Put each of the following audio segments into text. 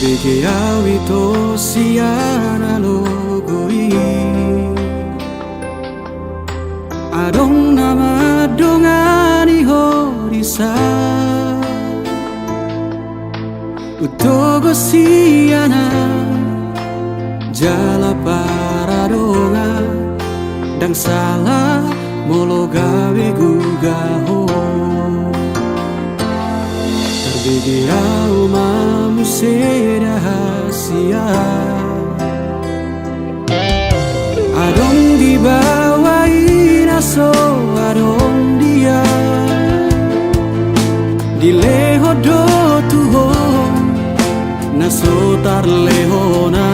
Terbege awito siana logoi Adong nama dongani horisa Utogo siana jala paradonga Dang salah molo gawe gugaho Terbege au mamu rahasia Adong dibawain aso adong dia Dileho do tuhon naso tar lehona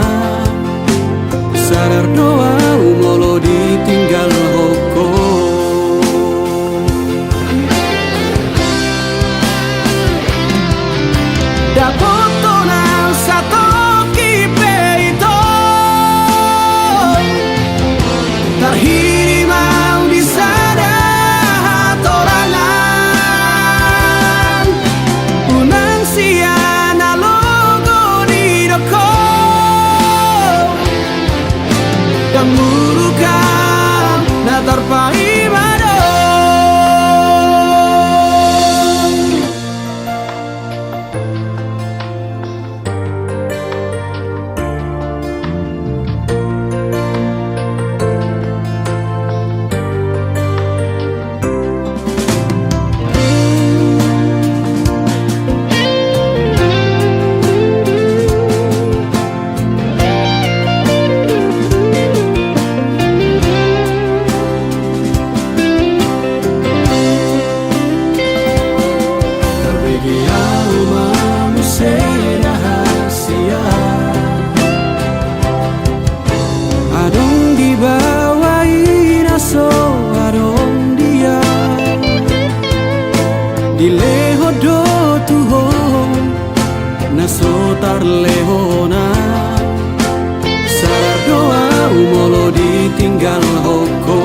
Sadar doa umolo ditinggal hoko Dileho do tuhon naso tar lehona Sadar doa umolo ditinggal hoko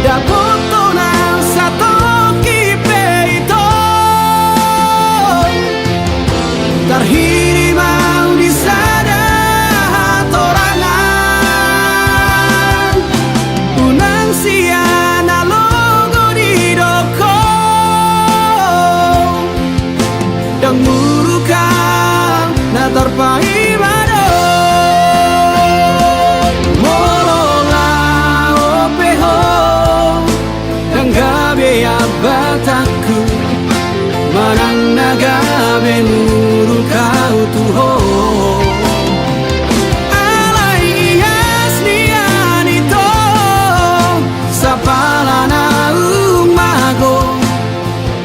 Dapoto nang sato kipeito Tarhiri mau disada hatorangan Unang siana logo di doko Dang murukang na tarpahimado Molola opeho Dang gabe abataku Manang nagabe murukau tuho Alay ias nianito Sapalana umago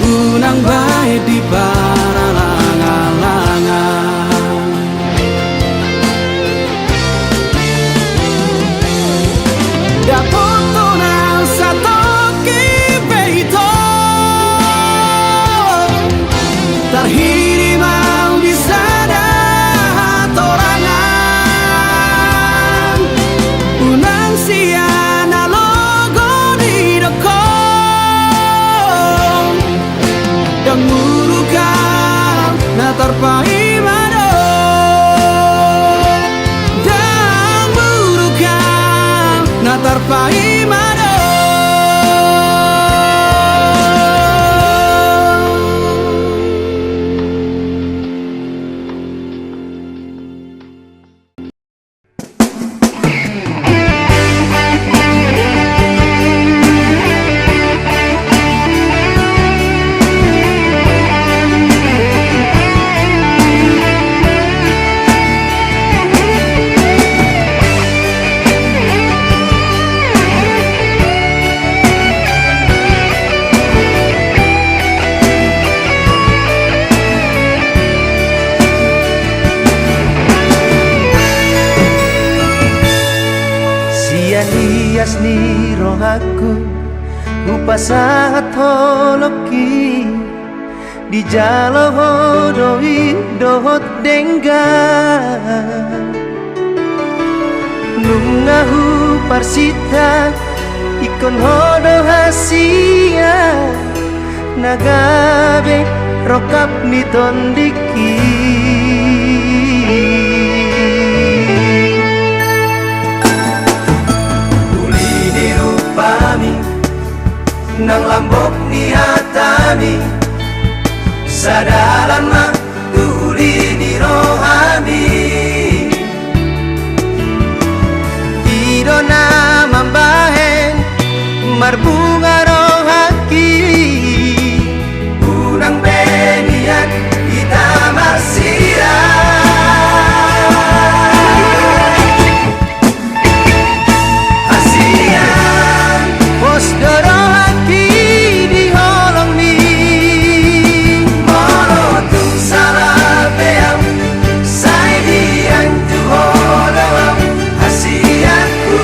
Unang baik di paralangan-langan Dapoto nang sato kipeito Tarhiri mau disada hatorangan Unang siana logo di doko Dang murukang na tarpahimado Dang murukang na tarpahimado Hias ni rohaku upasahat holoki di jalo hodoi dohot dengga nungahu parsita ikon hodo hasia nagabe rokap ni tondiki uli ni rupami nang lambok ni hatami sadalan mah uli ni rohami idona mambahen marbunga rohaki unang benian kita marsira hasian pos dorohaki di holong mi molotung salah beam sai dian tu holong hasianku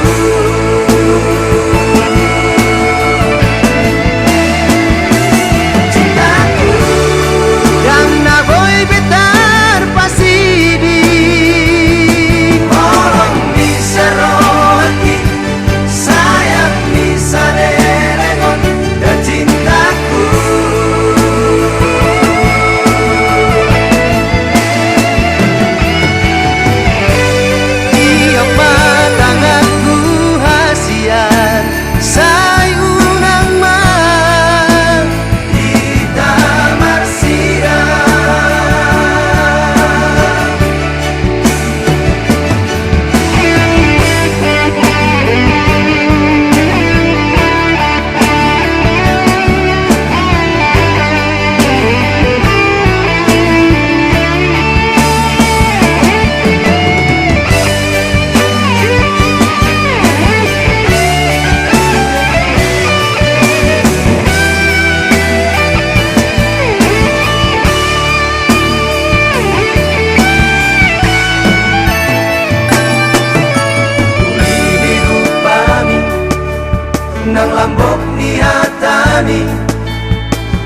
nang lambok ni hatami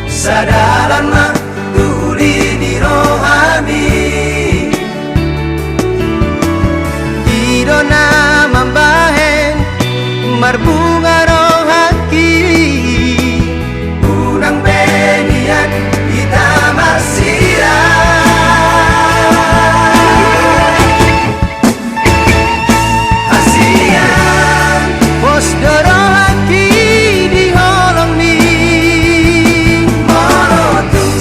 sadalan mah tuli ni rohami idona mambahen marbunga rohaki unang benian kita marsira hasian pos dorohaki di holong mi molotung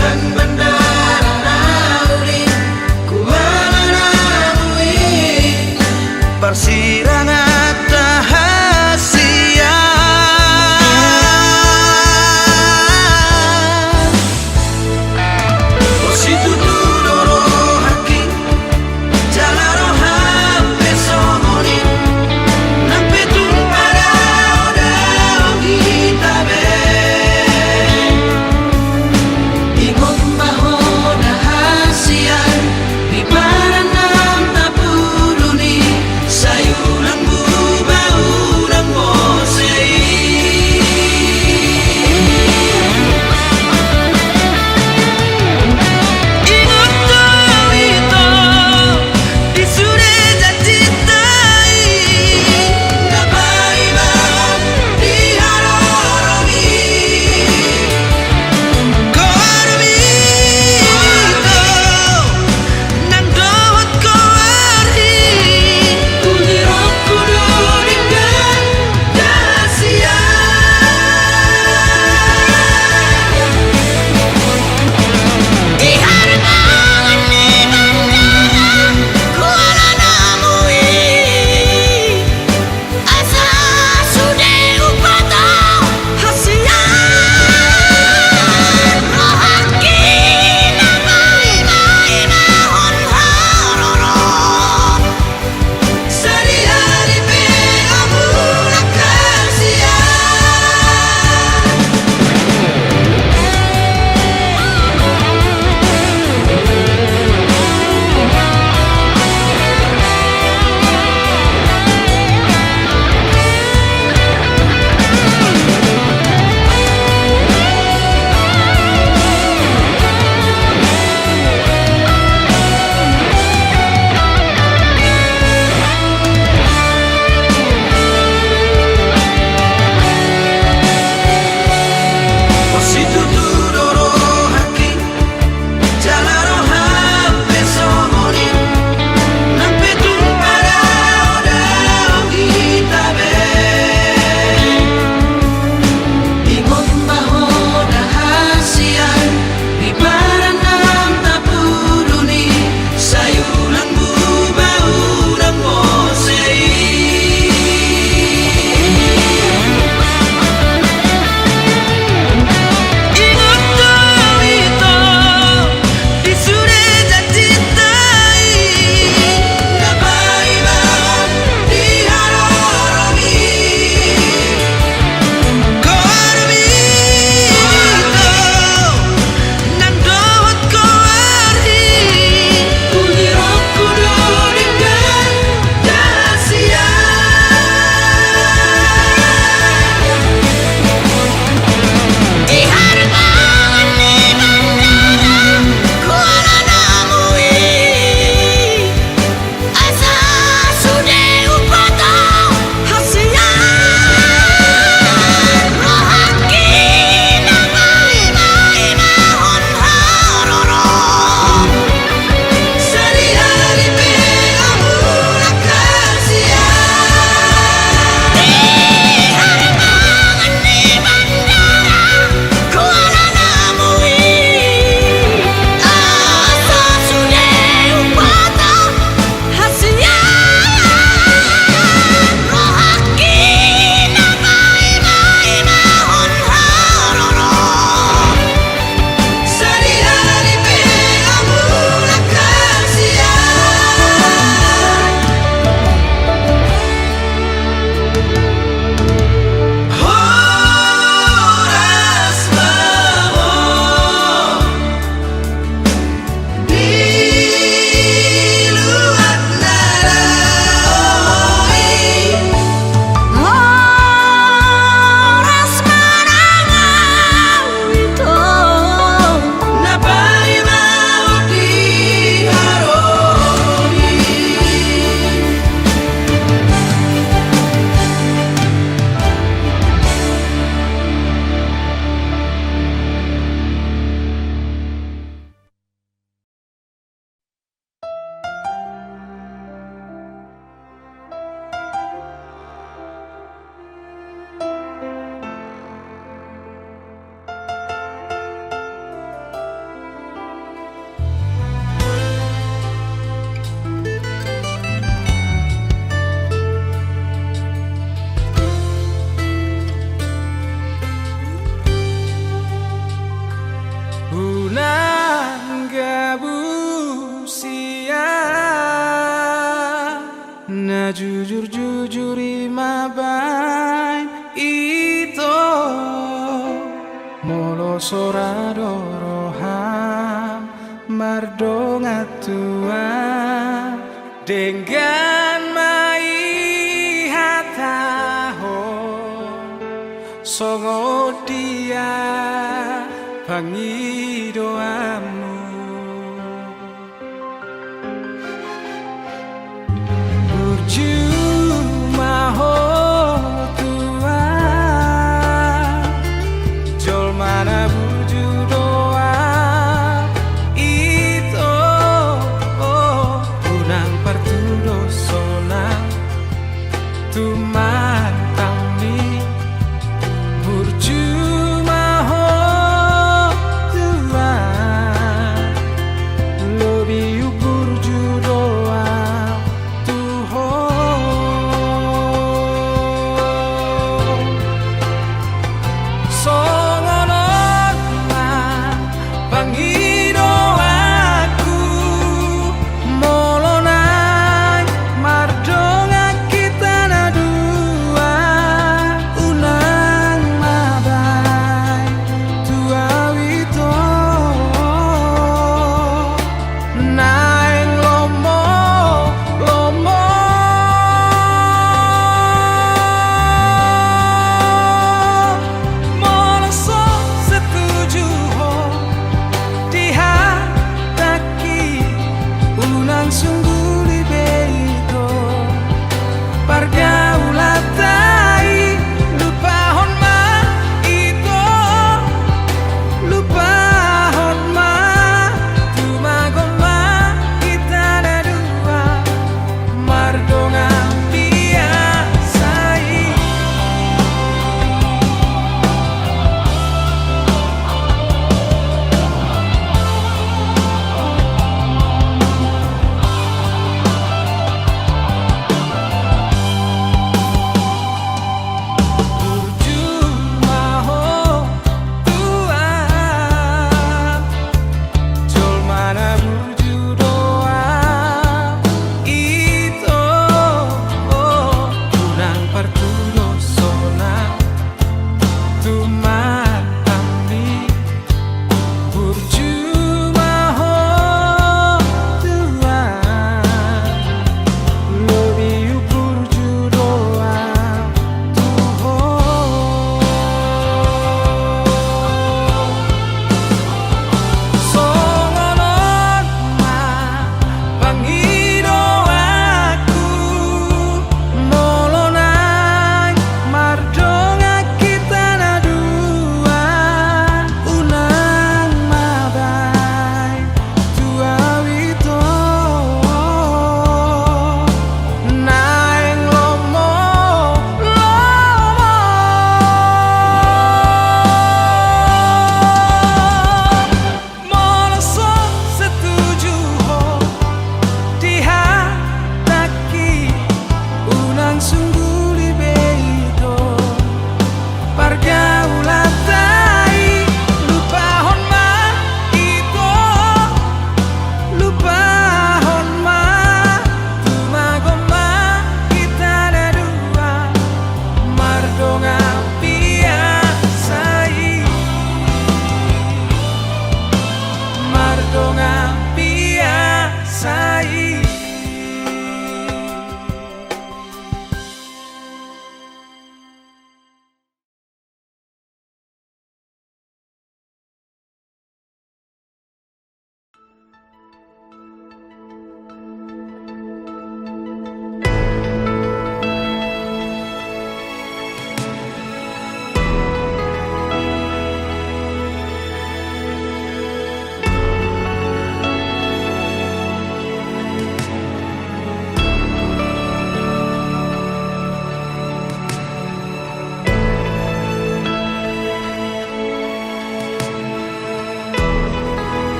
Kan bandara nauri kuala namui persirangan rahasia Positu dudoro haki jalaro hampe sohonin nampe tumpada odao kita be ingon baho jujur-jujur mabain itu molo soradoroham mardonga tua dengan mai hatahon songo dia pangi doamu Jumaho tua jol mana buju doa itu unang partudo sonang tumantang ni burjumaho tua lobi burju doa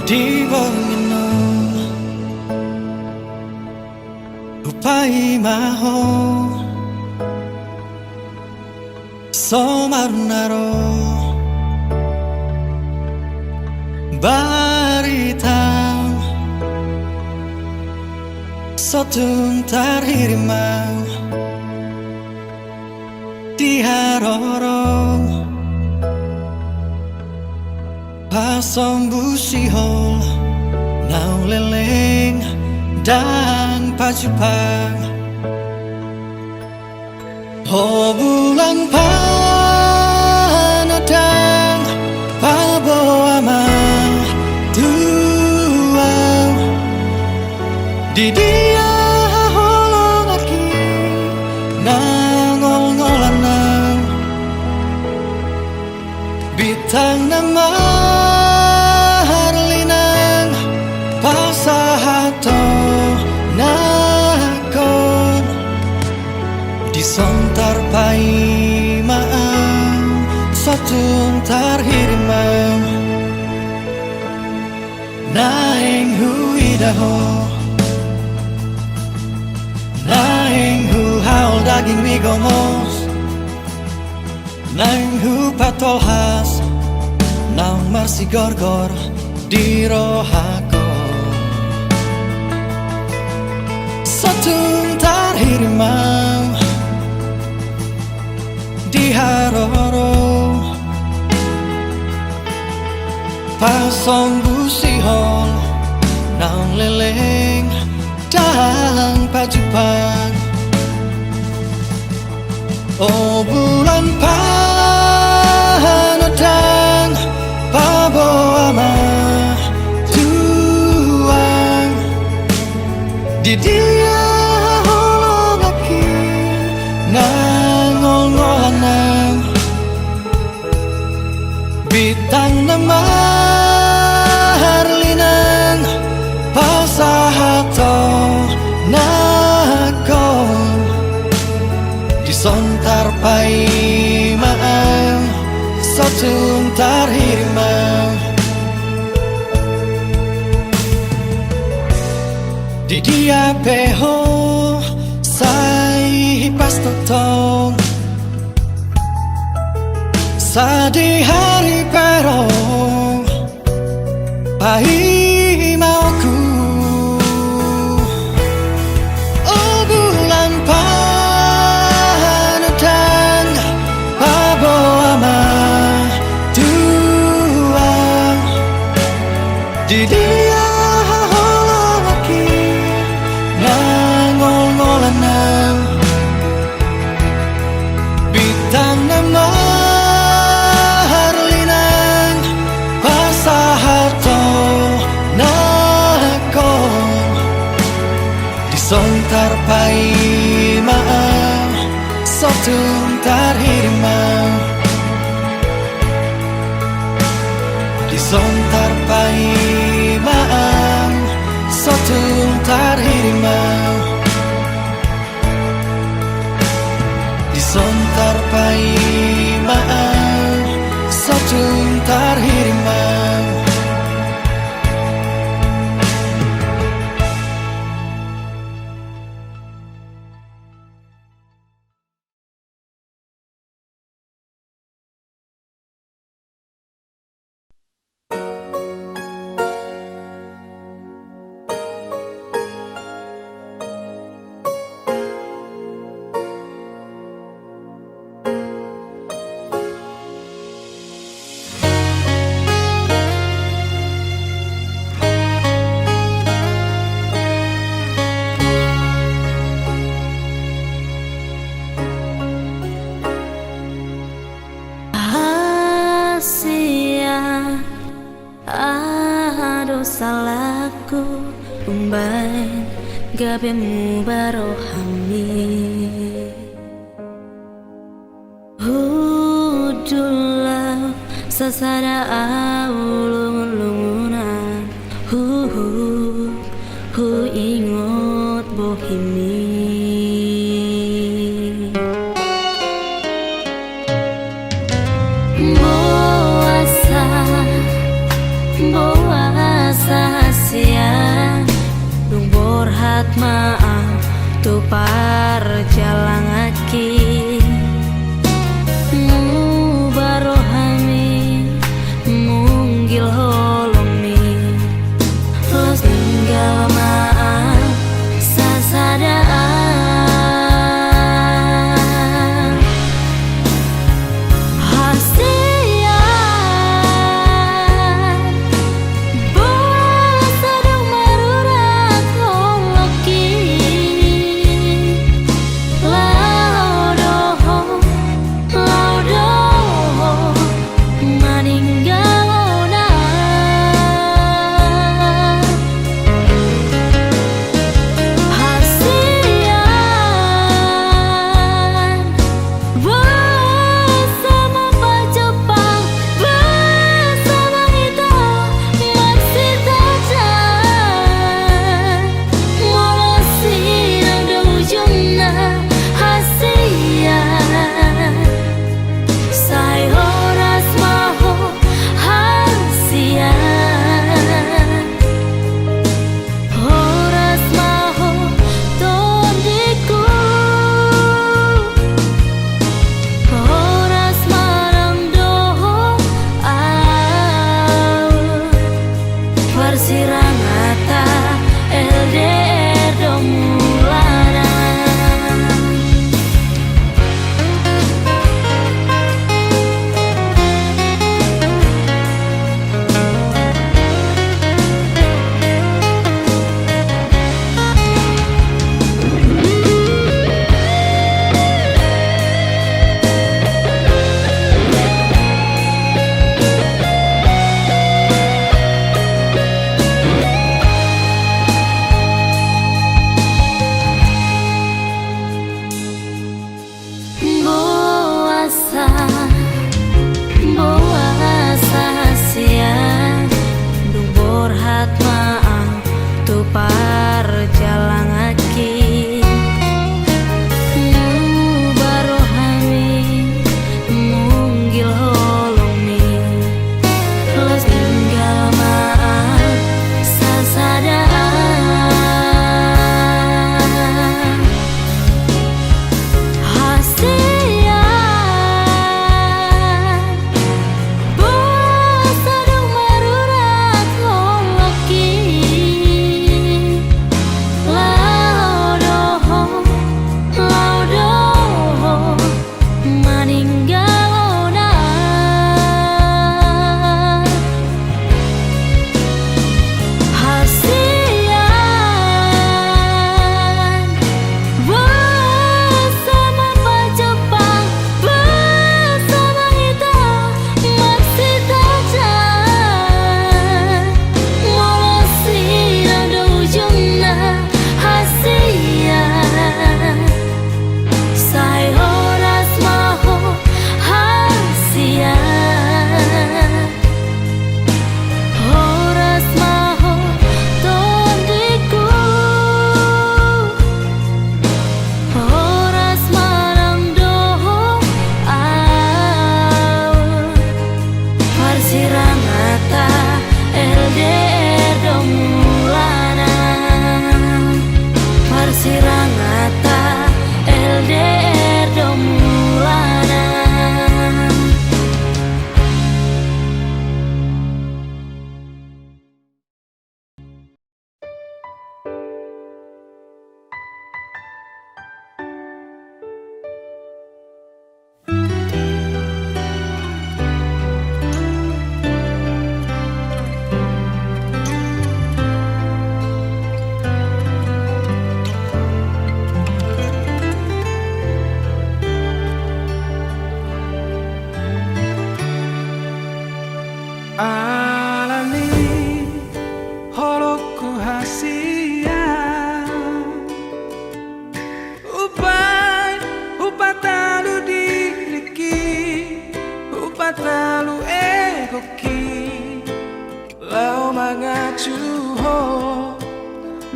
Di bangino upai maho Somarnaro Baritau Sotung tarhirimau Diharoro Pasom busihol Nau leleng dan pacupang Oh bulan panadang Paboama tuang Di dia holong aki Nangol-ngolanang Bitang nama harlinang Pasahato nakon Disontar pai maam Sotung tarhirimam Naing huidaho Naing hu haul daging migomos Naing hu patolhas Naung marsi gorgor di rohako Sotung tarhirimam Diharoro Pasom busihol Naung leleng dan pacupang Oh bulan panadang Paboama tuang Di dia holong aki Nangol-ngolanang Bitang nama harlinang Pasahato nakon Disontar pai maam Sotung tarhirimau Di dia peho Sai pastotong Sadi hari perong Pai mauku Oh bulan panadang Paboama tuang Di dia holong aki Nangol-ngolanang Bitang nama harlinang Pasahato nakon Disontar pai maam Sotung tarhirimau Disontar pai maam Sotung tarhirimau Disontar pai maam Sotung tarhirimau salahku umbain gabemu barohami Hudulah sasada aulung-lungunan Hu ingot bohimi Boasa siang Dung borhat maaf Tu par jalan aki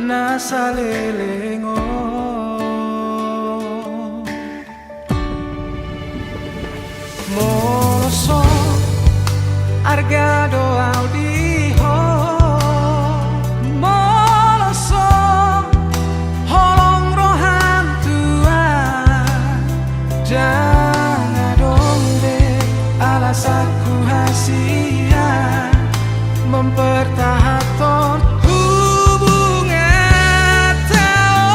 nasa lelengo moloso argado audiho moloso holong rohan tua jangan donde alasanku hasia mempertahankan hubungan tahun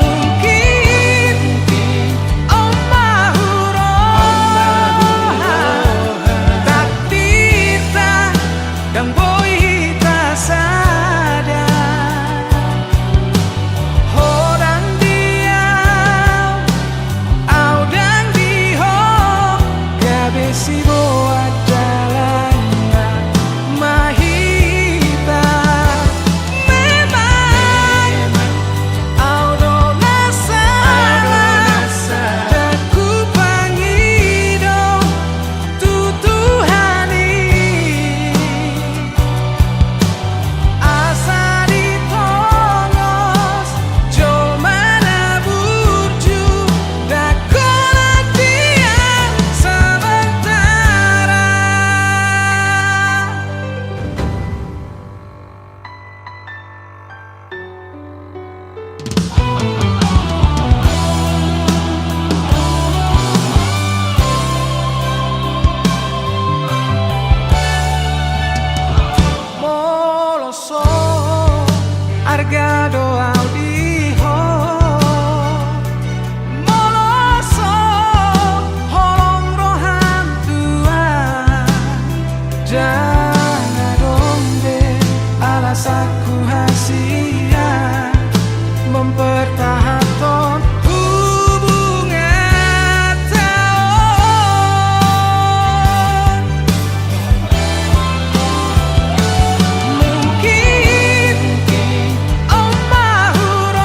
mungkin tak bisa dan boy tak sadar orang diam audang diho gabesi boa jalannya mahita memang audo nasara dan ku pangido tutuhani asa ditongos jo mana burju dakola dia sementara moloso argado audiho moloso holong rohan tua jangan donde alasanku hasia mempertahankan hubungan tahun mungkin mahur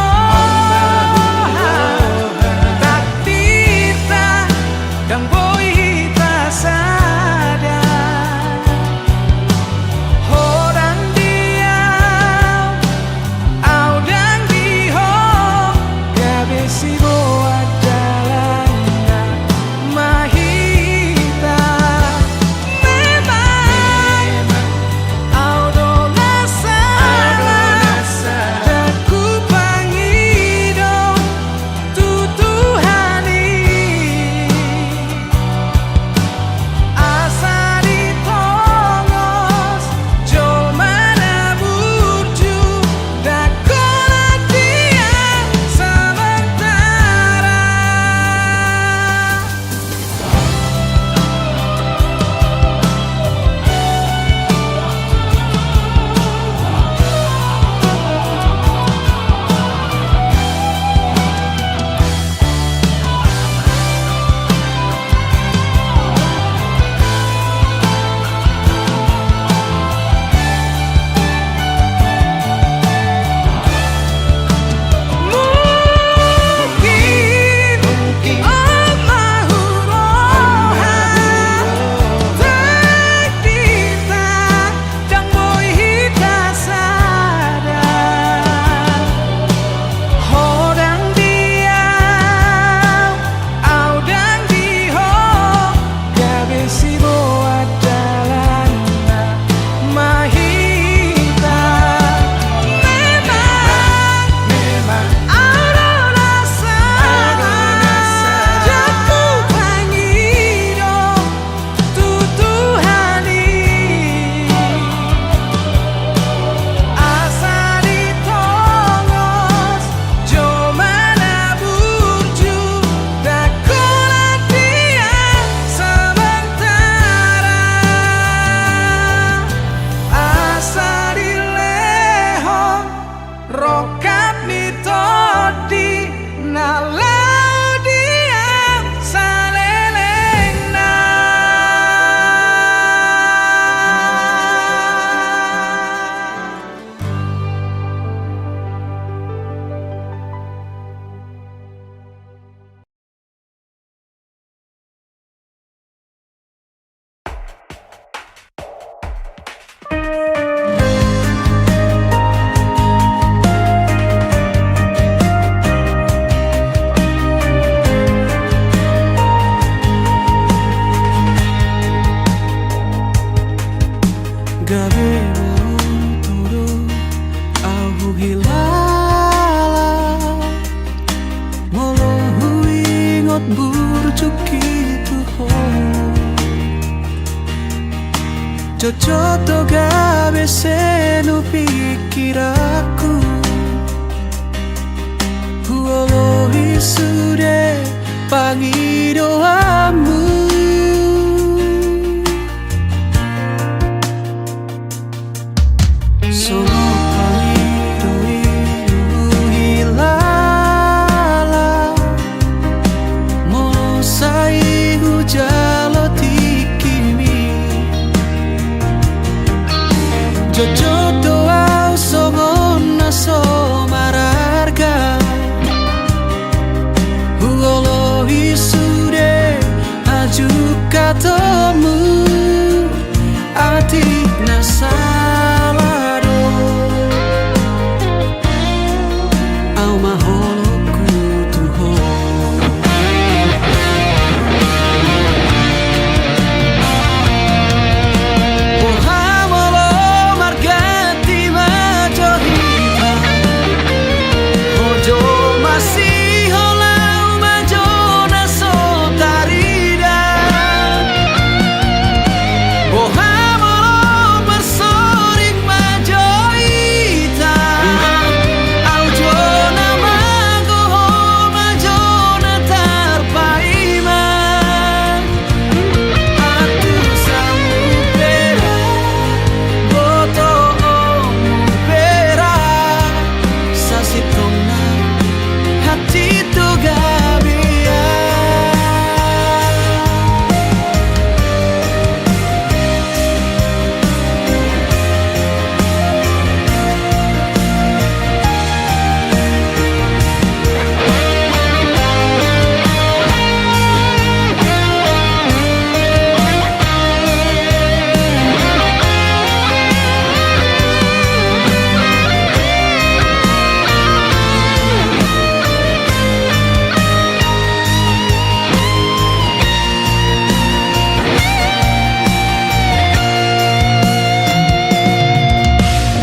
turu au hilala molo huingot burjuki tuho Jojoto gabe senu pikiraku Huolo hisude pangidoamu Sono pangido hilala Molo sai hujalo tikimi Jojoto au songon naso mararga Huolo hisude aju katamu ati nasalado au maholo kutuho Ohamolo margati majohita Ojo masih holau majona sotarida Ohamolo bersorik majohita Aljona magoho majona tarpaima Atu samupera Boto omupera Sasitona hati tu gabia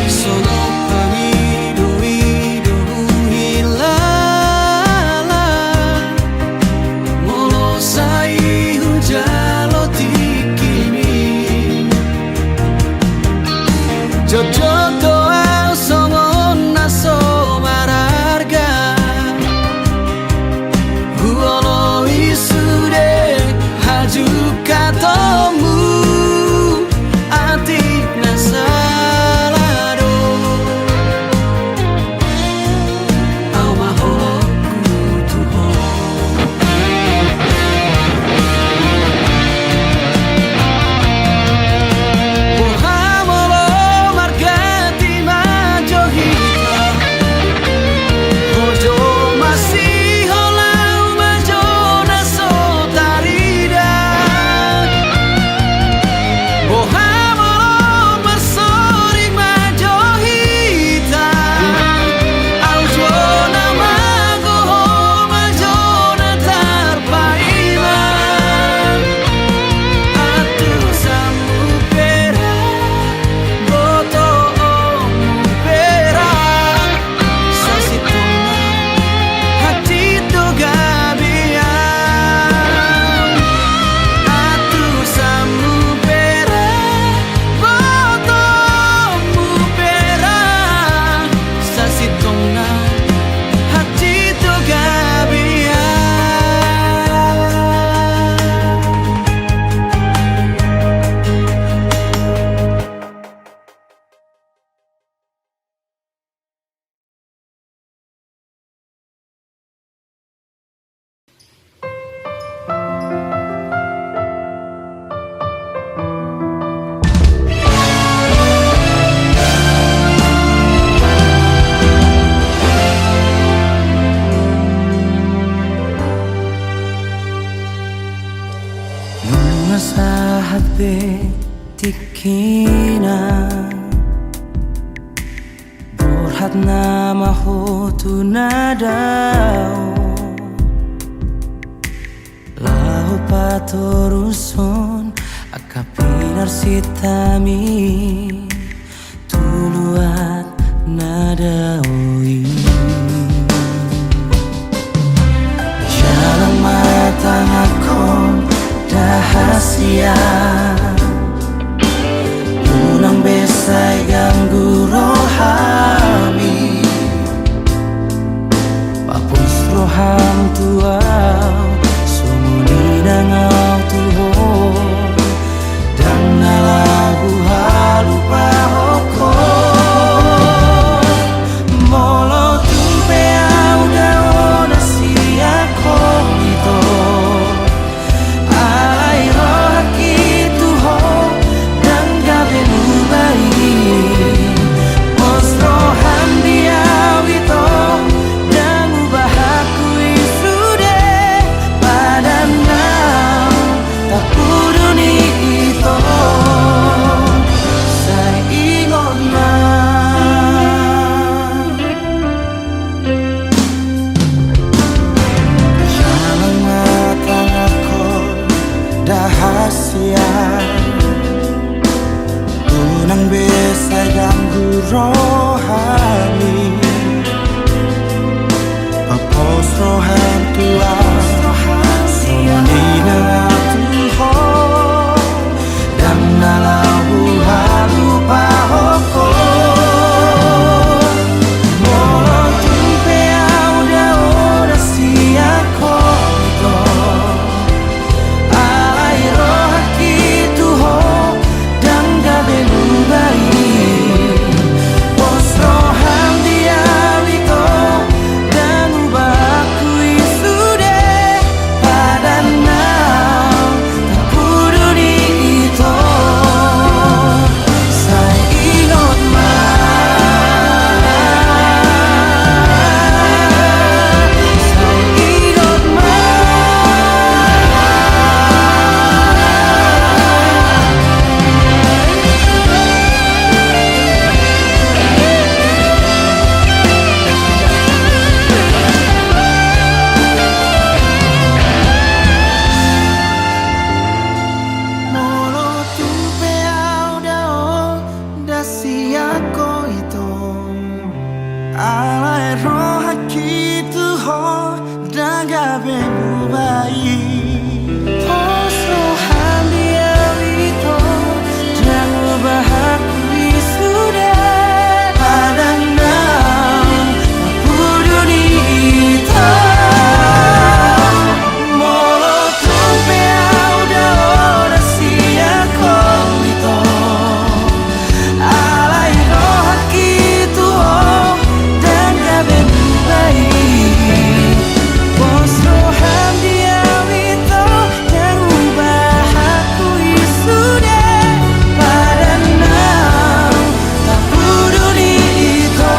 Sono pangido hilala Molo sai hujalo tikimi Jojoto au songon naso mararga Huolo isude haju katamu ati nasalado au maholo kutuho Ohamolo margati majohita Ojo masih holau majona sotarida Ohamolo bersorik majohita Aljona magoho majona tarpaima Atu samupera Boto omupera Sasitona hati tu gabia Atu samupera Boto omupera Sasitona hati tu gabia Numasahat be tikina Burhat nama hotu nadao Lahu patoruson akapinar sitami rohani Papos rohan tua Sonina tuho Dan nalahu halu pahoko Molo tumpe auda ora siako ito Alai rohaki tuho Dan gabe nubai Pos rohan dia wito Dan ubahku isude Padanau Tak peduli itu Saya ingat Molo tumpe auda da siako ito Alai rohaki tuho daga benubai Pos rohan dia wito Dan ubahku isude Padanau Tak peduli itu Molo tumpe auda ora siako ito Alai rohaki tuho Dan gabe nubai Pos rohan dia wito Dan ubahku isude Padanau Tak peduli itu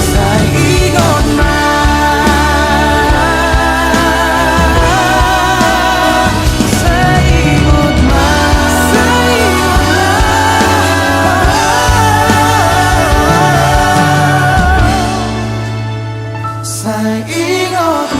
Saya ingat Saya ingat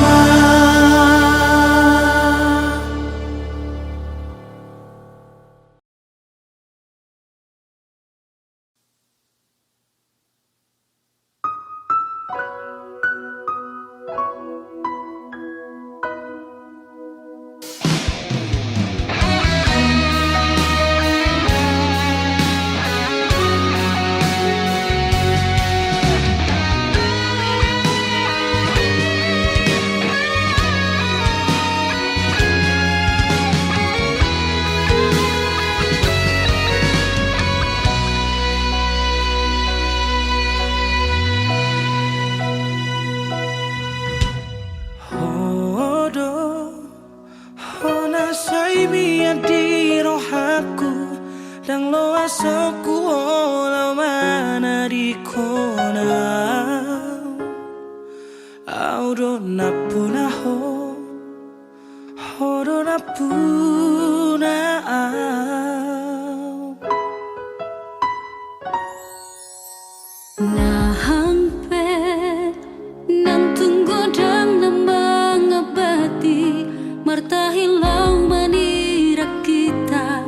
Hodo Hona saimi di rohaku Dan lo asoku olau mana di kona Audo napuna ho Hodo napuna au Na hampe Nang tunggu dan nambang abadi Martahilau manira kita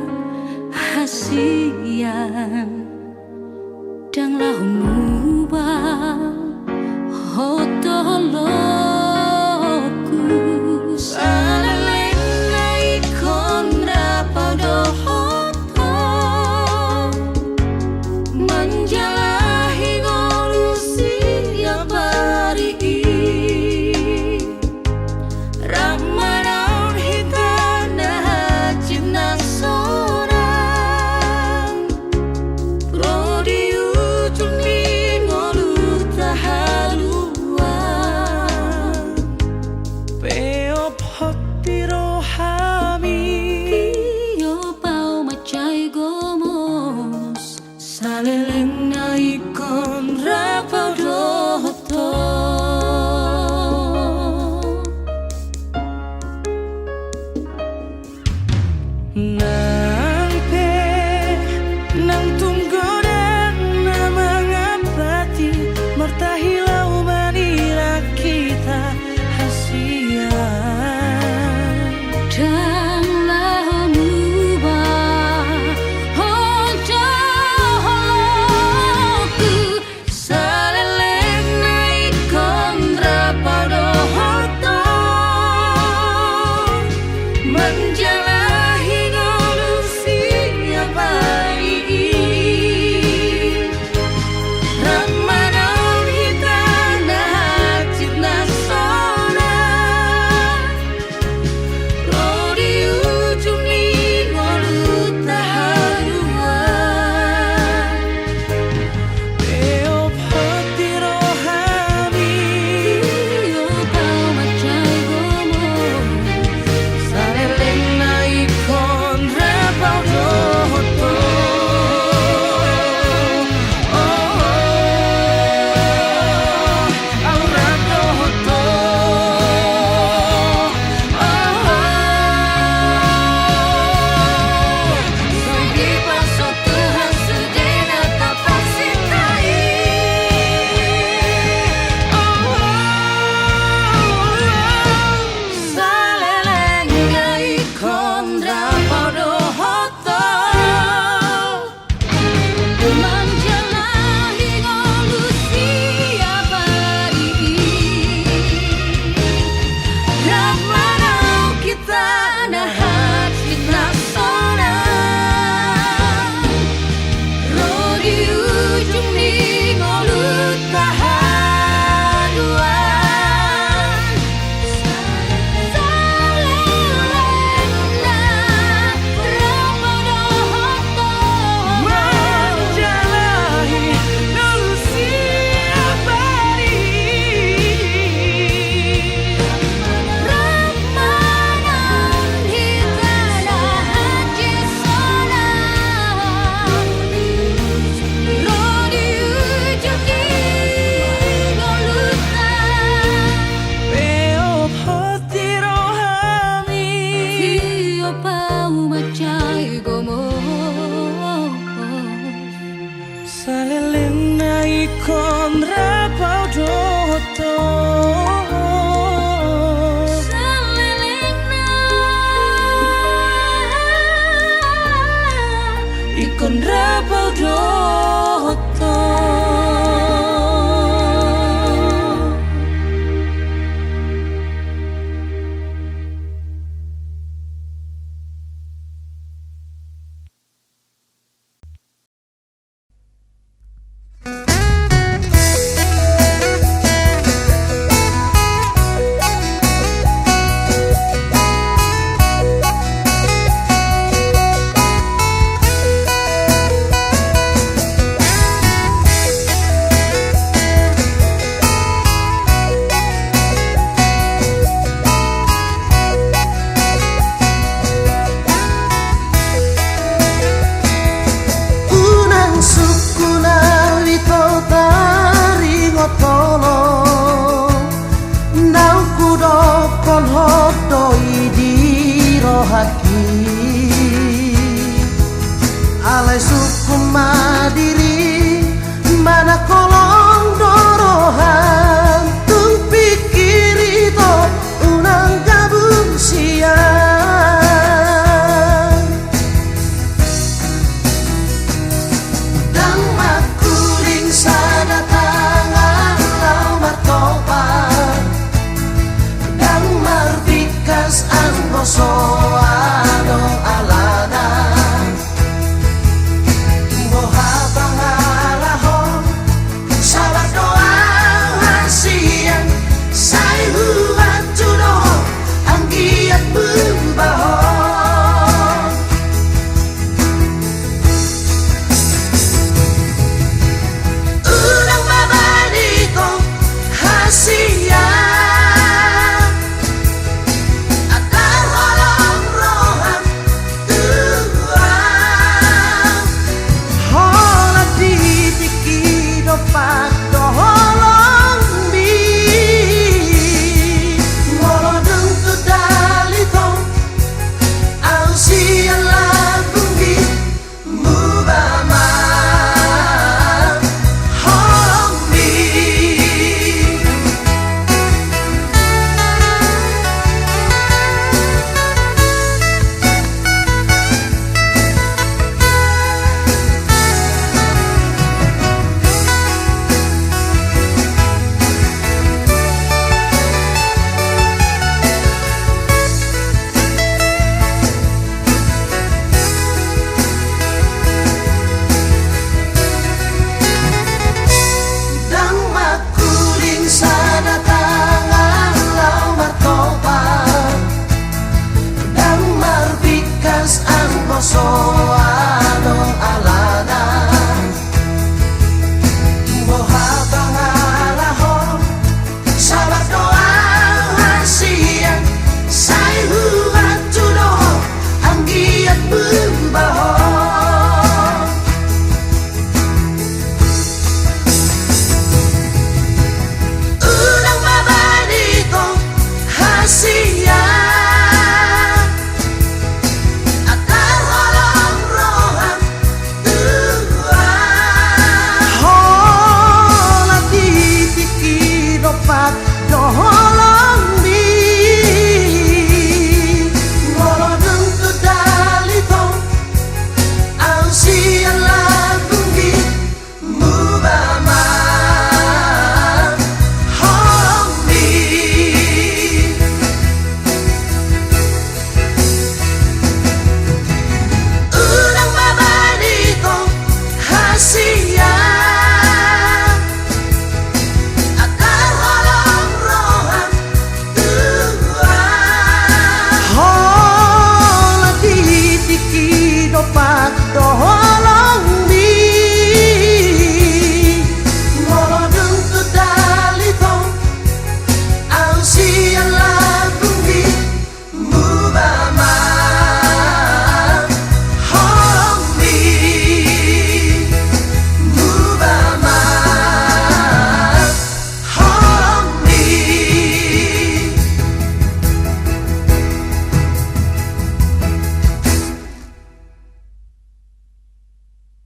Hasian Dang lau mubah Hotoloku Salalena ikon rapau dohoto Menjalahi ngolusi ya bari Ramanaun hitana hajimna sorang Prodi ujuni ngolu tahaluan Peop hot pirohami Yo pau macai gomos Saleleng na ikon rapau dohoto Nang pe Nang tunggu dan namang abati Martahilau manila kita hasian Dan lau mubah Hojolo Saleleng na ikon ra